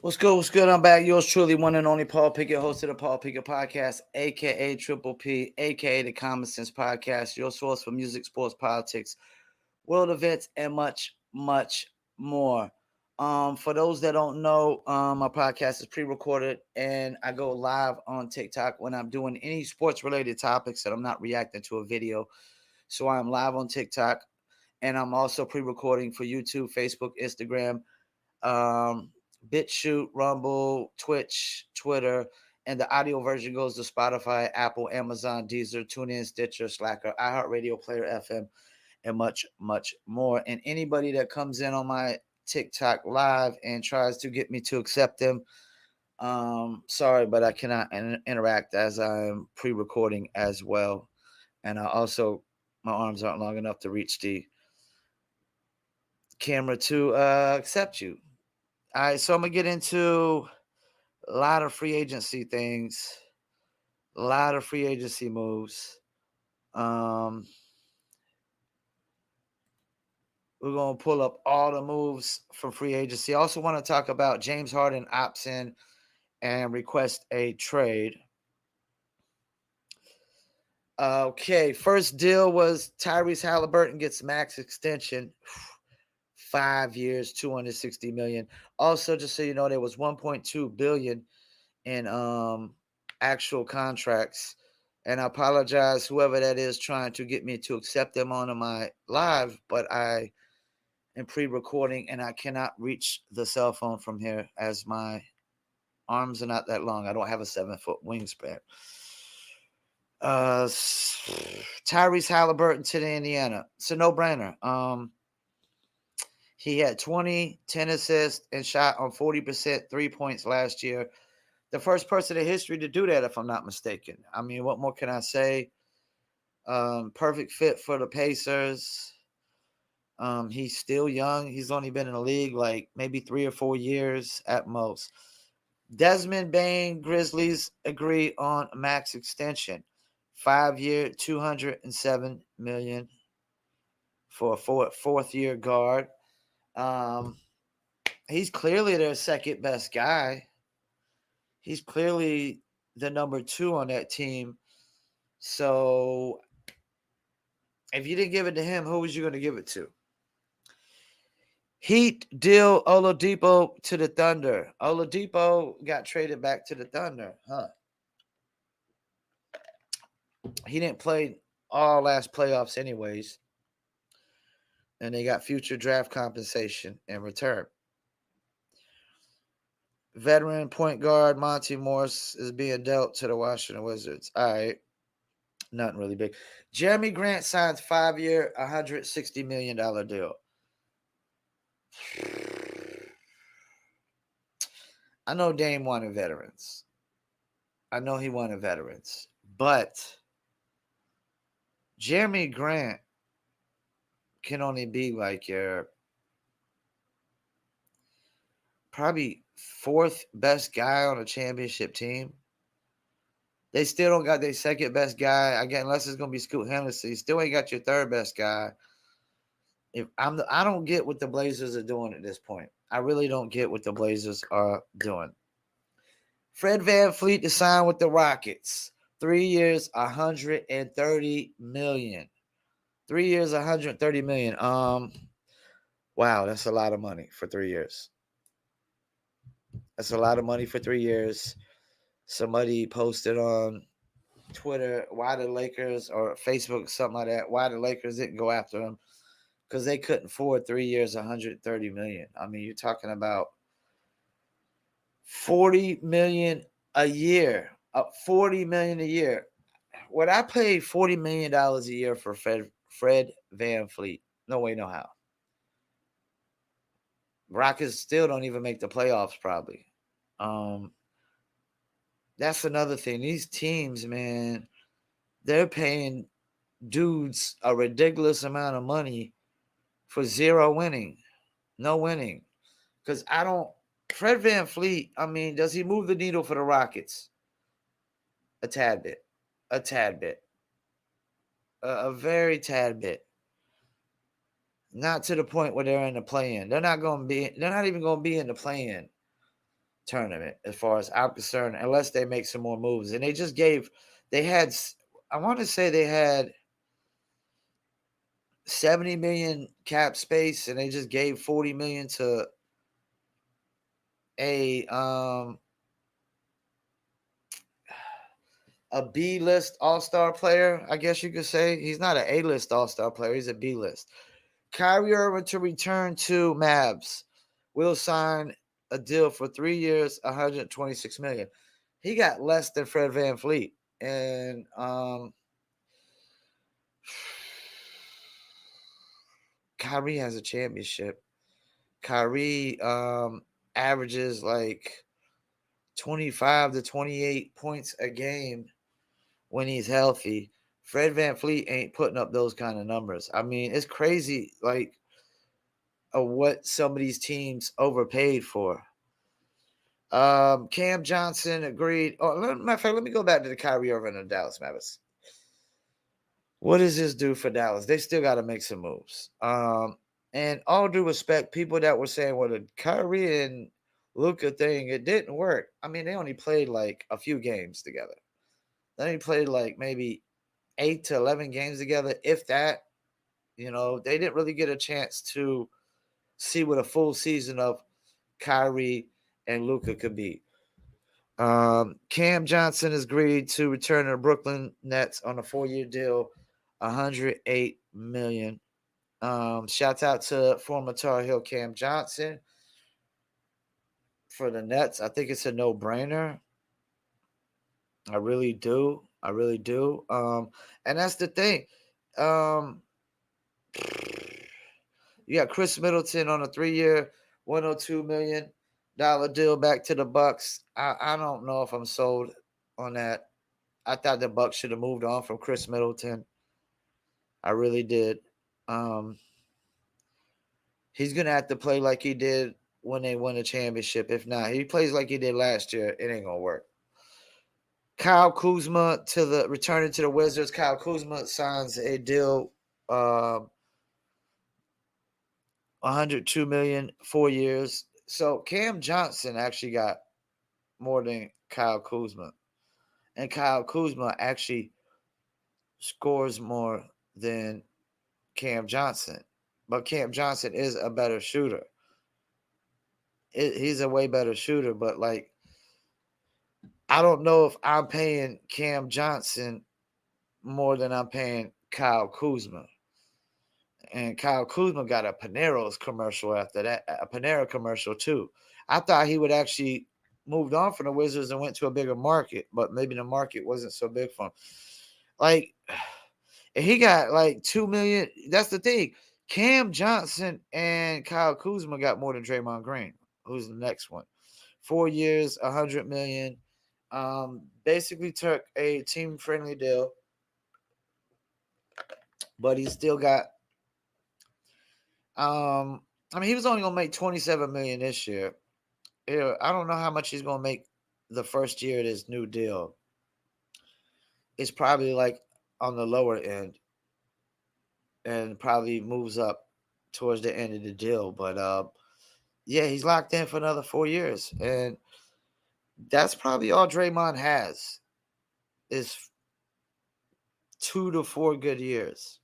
What's good? What's good? I'm back. Yours truly, one and only Paul Pickett, host of the Paul Pickett Podcast, aka Triple P, aka the Common Sense Podcast, your source for music, sports, politics, world events, and much, much more. For those that don't know, my podcast is pre-recorded and I go live on TikTok when I'm doing any sports-related topics that I'm not reacting to a video. So I'm live on TikTok, and I'm also pre-recording for YouTube, Facebook, Instagram, um, BitChute, Rumble, Twitch, Twitter, and the audio version goes to Spotify, Apple, Amazon, Deezer, TuneIn, Stitcher, Slacker, iHeartRadio, Player FM, and much, much more. And anybody that comes in on my TikTok live and tries to get me to accept them, sorry, but I cannot interact as I'm pre-recording as well. And I also, my arms aren't long enough to reach the camera to accept you. All right, so I'm gonna get into a lot of free agency things, a lot of free agency moves. Um, we're gonna pull up all the moves from free agency. I also want to talk about James Harden opts in and request a trade. Okay, first deal was Tyrese Halliburton gets max extension, 5 years, 260 million. Also, just so you know, there was 1.2 billion in actual contracts. And I apologize, whoever that is trying to get me to accept them onto my live, but I am pre-recording and I cannot reach the cell phone from here as my arms are not that long. I don't have a 7-foot wingspan. Tyrese Halliburton to the Indiana. It's a no-brainer. He had 20, 10 assists, and shot on 40% 3 points last year. The first person in history to do that, if I'm not mistaken. I mean, what more can I say? Perfect fit for the Pacers. He's still young. He's only been in the league like maybe 3 or 4 years at most. Desmond Bain, Grizzlies agree on max extension. 5-year, $207 million for a fourth-year guard. He's clearly their second best guy. He's clearly the number 2 on that team. So if you didn't give it to him, who was you going to give it to? Heat deal Oladipo to the Thunder. Oladipo got traded back to the Thunder, huh? He didn't play all last playoffs anyways. And they got future draft compensation in return. Veteran point guard Monty Morris is being dealt to the Washington Wizards. All right. Nothing really big. Jeremy Grant signs 5-year, $160 million deal. I know Dame wanted veterans. I know he wanted veterans. But Jeremy Grant can only be like your probably 4th best guy on a championship team. They still don't got their second best guy. Again, unless it's gonna be Scoot Henderson, you still ain't got your 3rd best guy. I don't get what the Blazers are doing at this point. I really don't get what the Blazers are doing. Fred VanVleet to sign with the Rockets. 3 years, $130 million. 3 years, $130 million. Wow, that's a lot of money for 3 years. That's a lot of money for 3 years. Somebody posted on Twitter why the Lakers or Facebook, something like that, why the Lakers didn't go after him. Because they couldn't afford 3 years, $130 million. I mean, you're talking about $40 million a year. $40 million a year. Would I pay $40 million a year for Fred VanVleet? No way, no how. Rockets still don't even make the playoffs, probably. That's another thing. These teams, man, they're paying dudes a ridiculous amount of money for zero winning. No winning. Because Fred VanVleet, I mean, does he move the needle for the Rockets? A tad bit. A tad bit. A very tad bit. Not to the point where they're in the play-in. They're not even going to be in the play-in. tournament, as far as I'm concerned, unless they make some more moves. And I want to say they had 70 million cap space, and they just gave 40 million to a B-list all-star player, I guess you could say. He's not an A-list all-star player, he's a B-list. Kyrie Irving to return to Mavs. Will sign a deal for 3 years, 126 million. He got less than Fred VanVleet. And Kyrie has a championship. Kyrie averages like 25 to 28 points a game when he's healthy. Fred VanVleet ain't putting up those kind of numbers. I mean, it's crazy, like, what some of these teams overpaid for. Cam Johnson agreed. Oh, matter of fact, let me go back to the Kyrie Irving and Dallas Mavericks. What does this do for Dallas? They still got to make some moves. And all due respect, people that were saying, well, the Kyrie and Luka thing, it didn't work. I mean, they only played like a few games together. They only played like maybe 8 to 11 games together, if that. You know, they didn't really get a chance to see what a full season of Kyrie and Luka could be. Cam Johnson has agreed to return to the Brooklyn Nets on a 4-year deal, $108 million. Shout out to former Tar Heel Cam Johnson for the Nets. I think it's a no-brainer. I really do. And that's the thing. You got Chris Middleton on a 3-year, $102 million deal back to the Bucks. I don't know if I'm sold on that. I thought the Bucks should have moved on from Chris Middleton. I really did. He's gonna have to play like he did when they won the championship. If not, he plays like he did last year, it ain't gonna work. Kyle Kuzma returning to the Wizards. Kyle Kuzma signs a deal, $102 million, 4 years. So Cam Johnson actually got more than Kyle Kuzma, and Kyle Kuzma actually scores more than Cam Johnson. But Cam Johnson is a better shooter. He's a way better shooter, but like, I don't know if I'm paying Cam Johnson more than I'm paying Kyle Kuzma. And Kyle Kuzma got a Panero's commercial after that, a Panera commercial too. I thought he would actually moved on from the Wizards and went to a bigger market, but maybe the market wasn't so big for him. Like, he got like 2 million. That's the thing. Cam Johnson and Kyle Kuzma got more than Draymond Green, who's the next one. 4 years, $100 million. Basically took a team-friendly deal, but he still got. I mean, he was only gonna make $27 million this year. Yeah, I don't know how much he's gonna make the first year of this new deal. It's probably like on the lower end, and probably moves up towards the end of the deal. But yeah, he's locked in for another 4 years, and that's probably all Draymond has is 2 to 4 good years.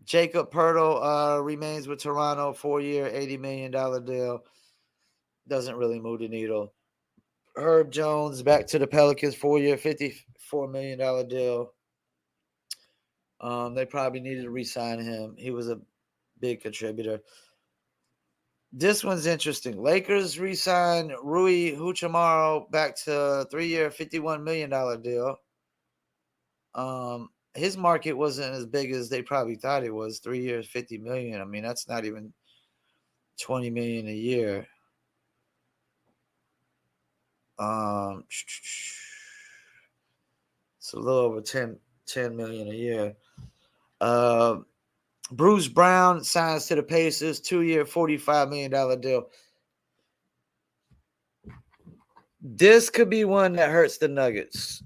Jacob Poeltl remains with Toronto, 4-year, $80 million deal. Doesn't really move the needle. Herb Jones back to the Pelicans, 4-year, $54 million deal. They probably needed to re-sign him. He was a big contributor. This one's interesting. Lakers re-signed Rui Hachimura back to 3-year, $51 million deal. His market wasn't as big as they probably thought it was. 3 years, $50 million. I mean, that's not even $20 million a year. It's a little over 10 million a year. Bruce Brown signs to the Pacers, 2-year, $45 million deal. This could be one that hurts the Nuggets.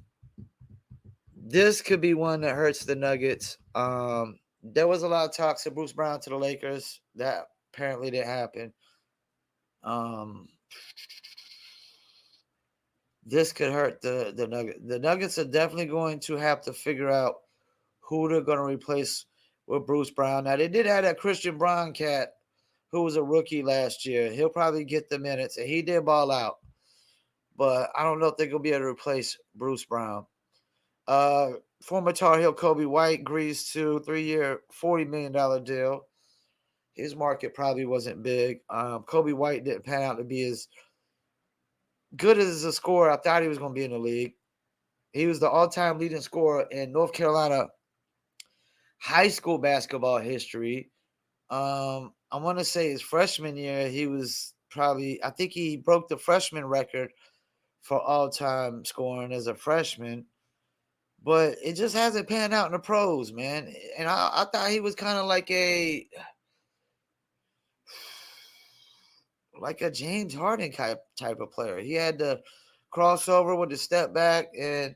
There was a lot of talks of Bruce Brown to the Lakers. That apparently didn't happen. Um, this could hurt the Nuggets. The Nuggets are definitely going to have to figure out who they're going to replace with Bruce Brown. Now, they did have that Christian Brown cat who was a rookie last year. He'll probably get the minutes, and he did ball out. But I don't know if they're going to be able to replace Bruce Brown. Former Tar Heel Kobe White agrees to 3-year, $40 million deal. His market probably wasn't big. Kobe White didn't pan out to be as good as a scorer I thought he was going to be in the league. He was the all-time leading scorer in North Carolina high school basketball history. I want to say his freshman year, he was probably, I think he broke the freshman record for all-time scoring as a freshman. But it just hasn't panned out in the pros, man. And I thought he was kind of like a James Harden type of player. He had the crossover with the step back and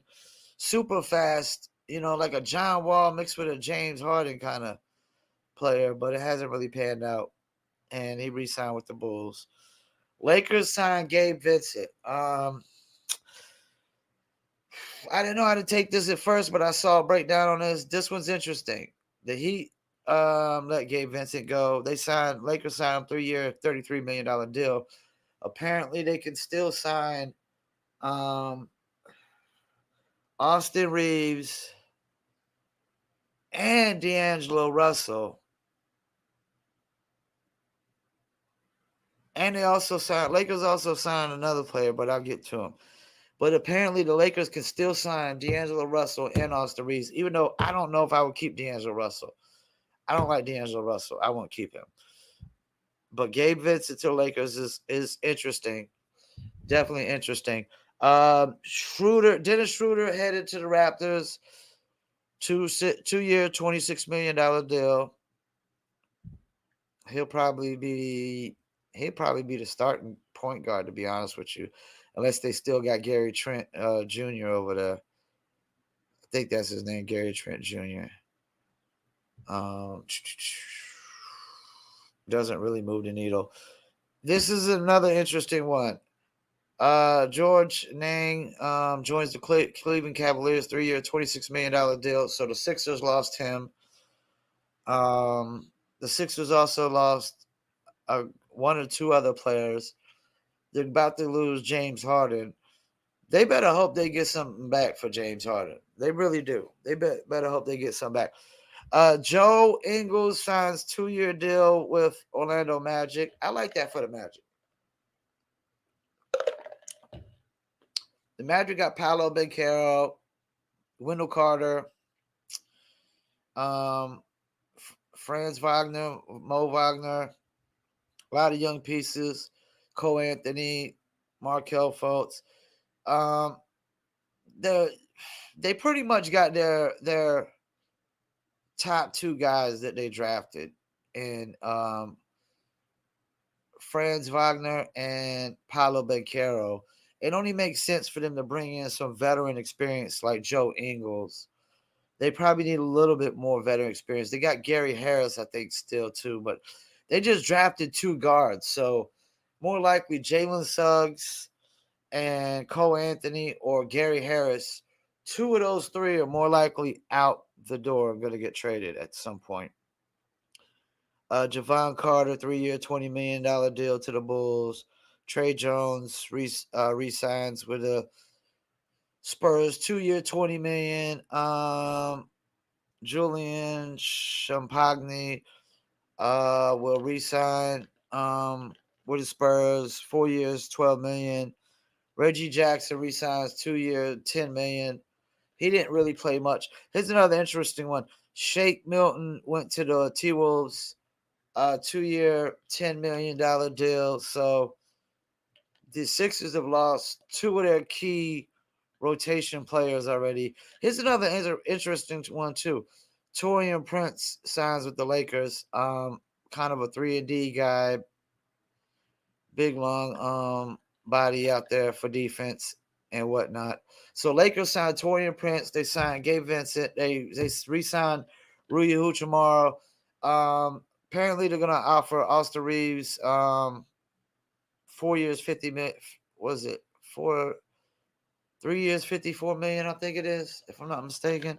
super fast, like a John Wall mixed with a James Harden kind of player, but it hasn't really panned out. And he re-signed with the Bulls. Lakers signed Gabe Vincent. I didn't know how to take this at first, but I saw a breakdown on this. This one's interesting. The Heat let Gabe Vincent go. Lakers signed him 3-year, $33 million deal. Apparently, they can still sign Austin Reeves and D'Angelo Russell. And Lakers also signed another player, but I'll get to him. But apparently the Lakers can still sign D'Angelo Russell and Austin Reeves, even though I don't know if I would keep D'Angelo Russell. I don't like D'Angelo Russell. I won't keep him. But Gabe Vincent to the Lakers is interesting. Definitely interesting. Dennis Schroeder headed to the Raptors. 2-year, $26 million deal. He'll probably be the starting point guard, to be honest with you, unless they still got Gary Trent Jr. over there. I think that's his name, Gary Trent Jr. Doesn't really move the needle. This is another interesting one. George Nang joins the Cleveland Cavaliers, 3-year, $26 million deal. So the Sixers lost him. The Sixers also lost one or two other players. They're about to lose James Harden. They better hope they get something back for James Harden. They really do. They better hope they get something back. Joe Ingles signs 2-year deal with Orlando Magic. I like that for the Magic. The Magic got Paolo Banchero, Wendell Carter, Franz Wagner, Mo Wagner, a lot of young pieces, Cole Anthony, Markelle Fultz. They pretty much got their top two guys that they drafted in Franz Wagner and Paolo Banchero. It only makes sense for them to bring in some veteran experience like Joe Ingles. They probably need a little bit more veteran experience. They got Gary Harris, I think, still too, but they just drafted two guards. So more likely Jalen Suggs and Cole Anthony or Gary Harris. Two of those three are more likely out the door and going to get traded at some point. Javon Carter, 3-year, $20 million deal to the Bulls. Trey Jones re-signs with the Spurs, 2-year, $20 million. Julian Champagny will re-sign with the Spurs, 4 years, $12 million. Reggie Jackson re-signs 2-year, $10 million. He didn't really play much. Here's another interesting one. Shake Milton went to the T-Wolves, 2-year, $10 million deal. So the Sixers have lost two of their key rotation players already. Here's another interesting one too. Taurean Prince signs with the Lakers. Kind of a 3-and-D guy, big long body out there for defense and whatnot. So Lakers signed Taurean Prince. They signed Gabe Vincent. They re-signed Rui Hachimura. Apparently they're gonna offer Austin Reeves 4 years, 50 million. Was it 3 years, 54 million? I think it is, if I'm not mistaken.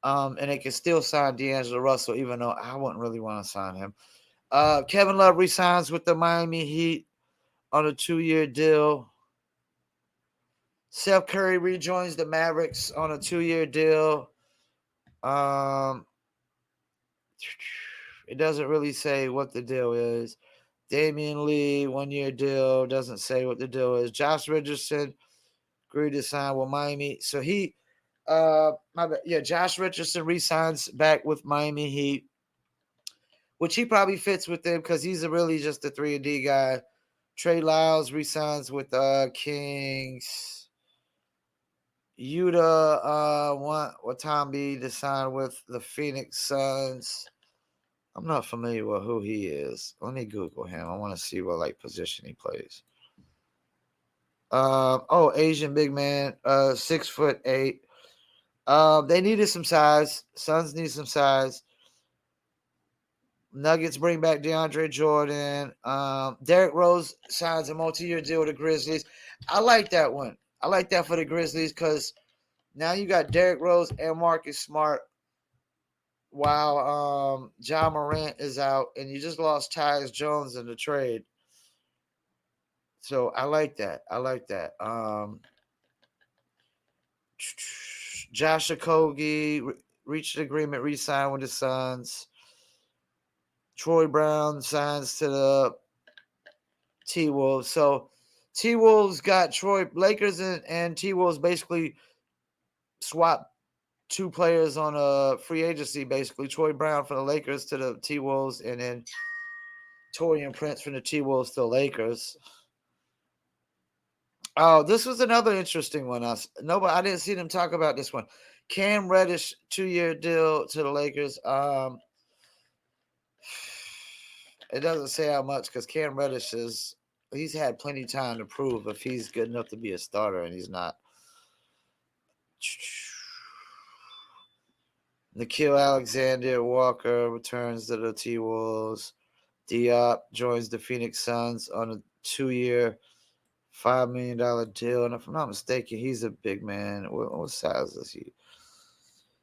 And they can still sign D'Angelo Russell, even though I wouldn't really want to sign him. Kevin Love resigns with the Miami Heat on a 2-year deal. Seth Curry rejoins the Mavericks on a 2-year deal. It doesn't really say what the deal is. Damian Lee, 1-year deal, doesn't say what the deal is. Josh Richardson agreed to sign with Miami. So Josh Richardson re-signs back with Miami Heat, which he probably fits with them because he's really just a 3-and-D guy. Trey Lyles re-signs with Kings. Yuta want Watanabe to sign with the Phoenix Suns. I'm not familiar with who he is. Let me Google him. I want to see what position he plays. Asian big man, 6'8". They needed some size. Suns need some size. Nuggets bring back DeAndre Jordan. Derrick Rose signs a multi-year deal with the Grizzlies. I like that one. I like that for the Grizzlies because now you got Derrick Rose and Marcus Smart while Ja Morant is out, and you just lost Tyus Jones in the trade. So I like that. Josh Okogie reached an agreement, re-signed with the Suns. Troy Brown signs to the T-Wolves. So T-Wolves got Lakers and T-Wolves basically swapped 2 players on a free agency, basically. Troy Brown from the Lakers to the T-Wolves, and then Taurean Prince from the T-Wolves to the Lakers. Oh, this was another interesting one. I didn't see them talk about this one. Cam Reddish, 2-year deal to the Lakers. It doesn't say how much because Cam Reddish he's had plenty of time to prove if he's good enough to be a starter, and he's not. Nickeil Alexander-Walker returns to the T-Wolves. Diop joins the Phoenix Suns on a 2-year, $5 million deal. And if I'm not mistaken, he's a big man. What size is he?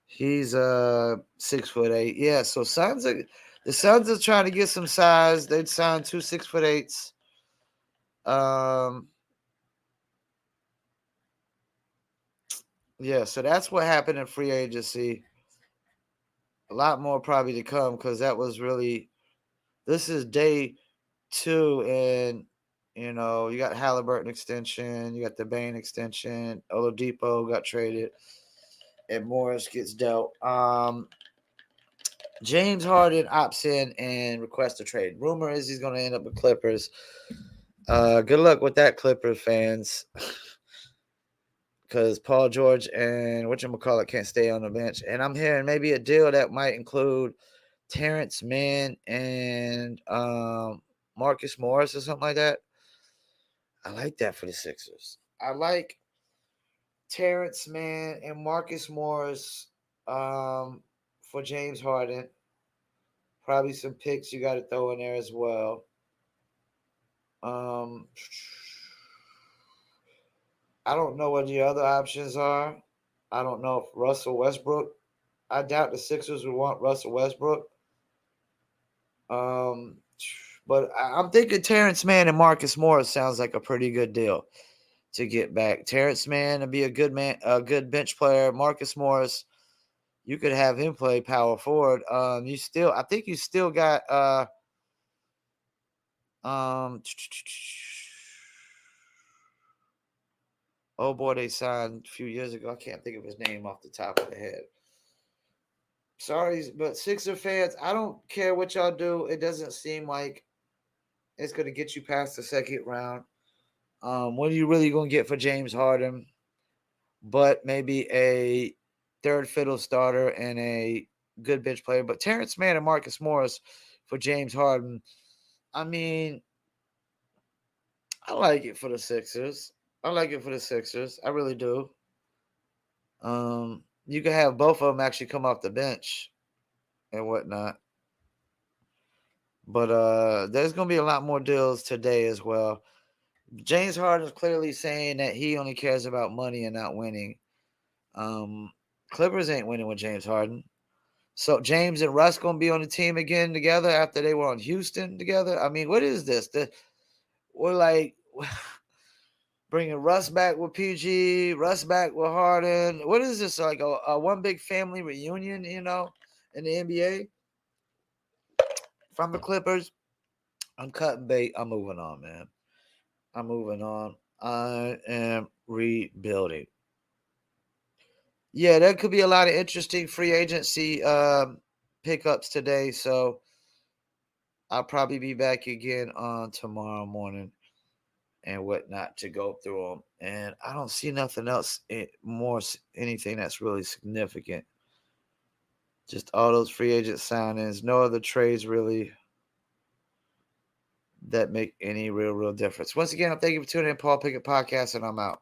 He's 6'8". Yeah, so the Suns are trying to get some size. They'd signed 2 6'8". Yeah, so that's what happened in free agency. A lot more probably to come because this is day 2, and you got Halliburton extension, you got the Bane extension, Oladipo got traded, and Morris gets dealt. James Harden opts in and requests a trade. Rumor is he's going to end up with Clippers. Good luck with that, Clippers fans. Because Paul George and whatchamacallit can't stay on the bench. And I'm hearing maybe a deal that might include Terrence Mann and Marcus Morris or something like that. I like that for the Sixers. I like Terrence Mann and Marcus Morris for James Harden. Probably some picks you got to throw in there as well. I don't know what the other options are. I don't know if Russell Westbrook. I doubt the Sixers would want Russell Westbrook. But I'm thinking Terrence Mann and Marcus Morris sounds like a pretty good deal to get back. Terrence Mann would be a good good bench player. Marcus Morris, you could have him play power forward. I think you still got oh boy, they signed a few years ago. I can't think of his name off the top of the head. Sorry, but Sixer fans, I don't care what y'all do. It doesn't seem like it's going to get you past the second round. What are you really going to get for James Harden? But maybe a third fiddle starter and a good bench player. But Terrence Mann and Marcus Morris for James Harden, I mean, I like it for the Sixers. I really do. You can have both of them actually come off the bench and whatnot. But there's going to be a lot more deals today as well. James Harden is clearly saying that he only cares about money and not winning. Clippers ain't winning with James Harden. So James and Russ going to be on the team again together after they were on Houston together. I mean, what is this? We're like bringing Russ back with PG, Russ back with Harden. What is this, like a one big family reunion, in the NBA? From the Clippers, I'm cutting bait. I'm moving on, man. I'm moving on. I am rebuilding. Yeah, there could be a lot of interesting free agency pickups today. So I'll probably be back again on tomorrow morning and whatnot to go through them. And I don't see nothing else anything that's really significant. Just all those free agent signings. No other trades really that make any real difference. Once again, I'm thank you for tuning in, Paul Pickett Podcast, and I'm out.